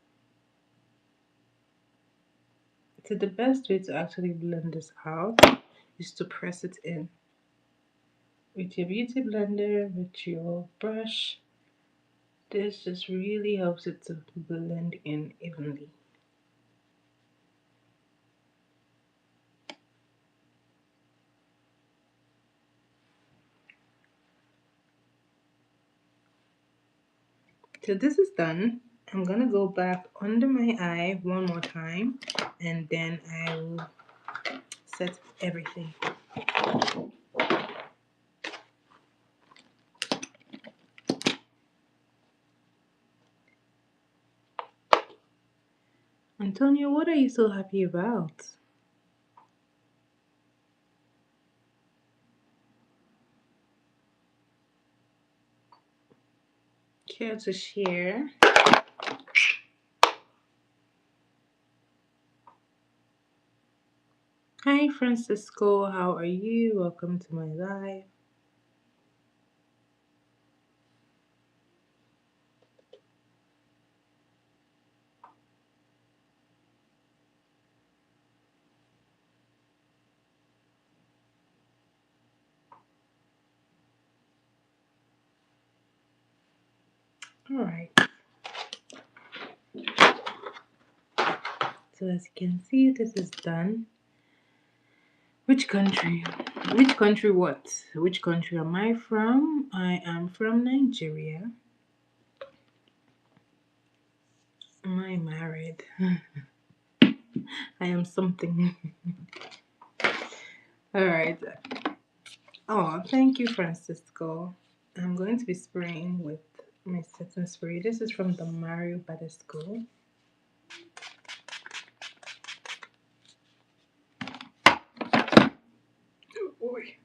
So the best way to actually blend this out is to press it in. with your beauty blender, with your brush. This just really helps it to blend in evenly. So this is done. I'm gonna go back under my eye one more time and then I will set everything. Antonio, what are you so happy about? Care to share? Hi Francisco, how are you? Welcome to my live. Alright, so as you can see, this is done. Which country? Which country what? Which country am I from? I am from Nigeria. Am I married? I am something. Alright. Oh, thank you, Francisco. I'm going to be spraying with my setting spray. This is from the Mario Badescu. Oh boy.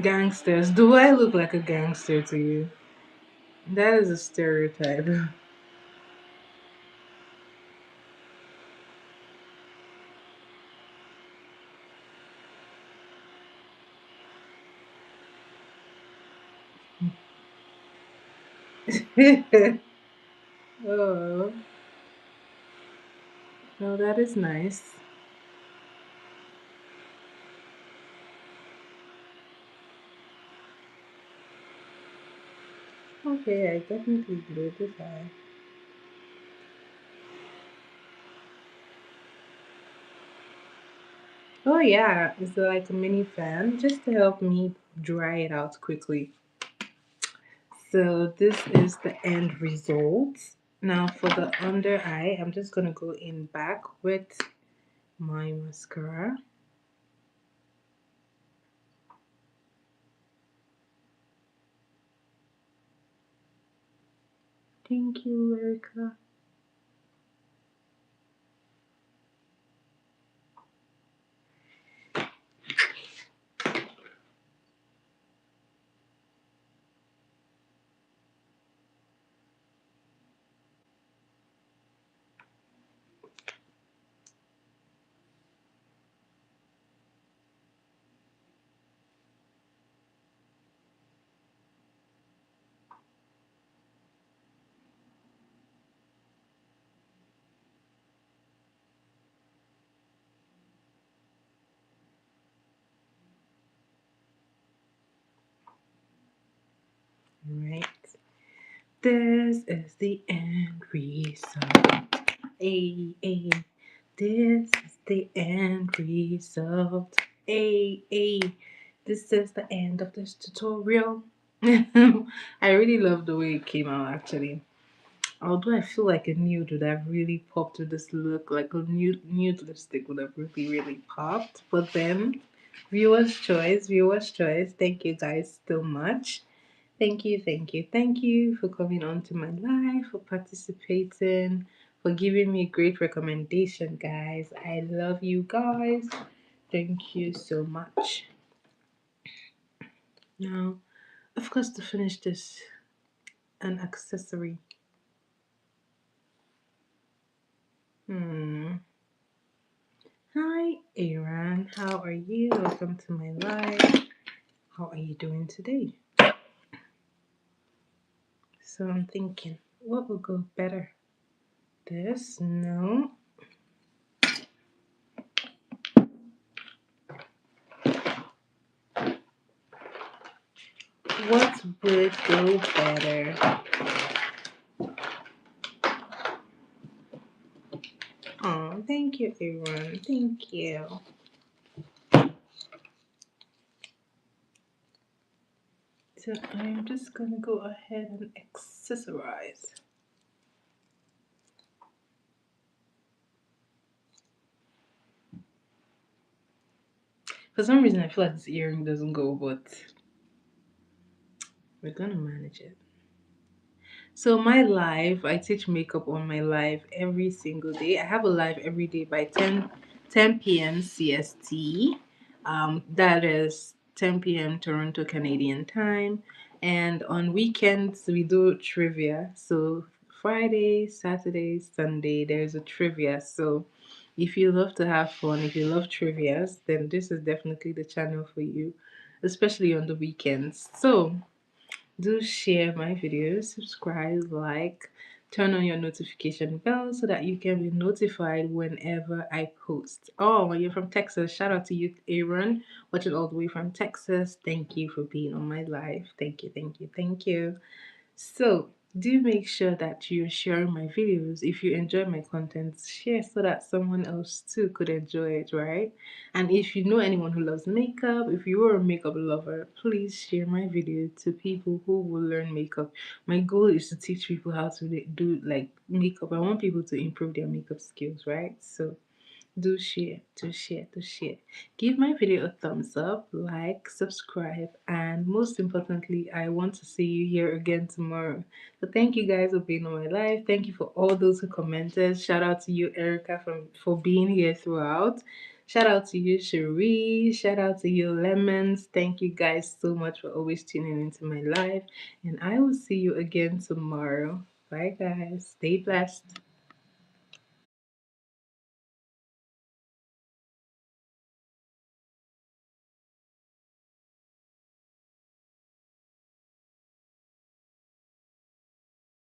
Gangsters. Do I look like a gangster to you? That is a stereotype. Oh, no, that is nice. Okay, I definitely blew this eye. Oh yeah, it's like a mini fan just to help me dry it out quickly. So this is the end result. Now for the under eye, I'm just gonna go in back with my mascara. Thank you, Erica. Right. This is the end result. A. This is the end result. A. This is the end of this tutorial. I really love the way it came out actually. Although I feel like a nude would have really popped with this look, like a nude lipstick would have really popped. But then, viewers' choice. Thank you guys so much. Thank you for coming on to my live, for participating, for giving me a great recommendation, guys. I love you guys. Thank you so much. Now, of course, to finish this, an accessory. Hmm. Hi, Aaron. How are you? Welcome to my live. How are you doing today? So I'm thinking, what will go better? This? No. would go better. Oh, thank you, Aaron. Thank you. So I'm just gonna go ahead and accessorize. For some reason, I feel like this earring doesn't go, but we're gonna manage it. So my live, I teach makeup on my live every single day. I have a live every day by 10 p.m. CST. That is 10 p.m. Toronto Canadian time. And on weekends we do trivia. So Friday, Saturday, Sunday there's a trivia. So if you love to have fun, if you love trivias, then this is definitely the channel for you, especially on the weekends. So do share my videos, subscribe, like, turn on your notification bell so that you can be notified whenever I post. Oh, you're from Texas. Shout out to you, Aaron, watching all the way from Texas. Thank you for being on my live. Thank you, thank you, thank you. So, do make sure that you're sharing my videos. If you enjoy my content, share so that someone else too could enjoy it, right? And if you know anyone who loves makeup, if you are a makeup lover, please share my video to people who will learn makeup. My goal is to teach people how to do like makeup. I want people to improve their makeup skills, right? So, do share, do share, do share. Give my video a thumbs up, like, subscribe, and most importantly, I want to see you here again tomorrow. So thank you guys for being on my live. Thank you for all those who commented. Shout out to you, Erica, for being here throughout. Shout out to you, Cherie. Shout out to you, Lemons. Thank you guys so much for always tuning into my live. And I will see you again tomorrow. Bye, guys. Stay blessed.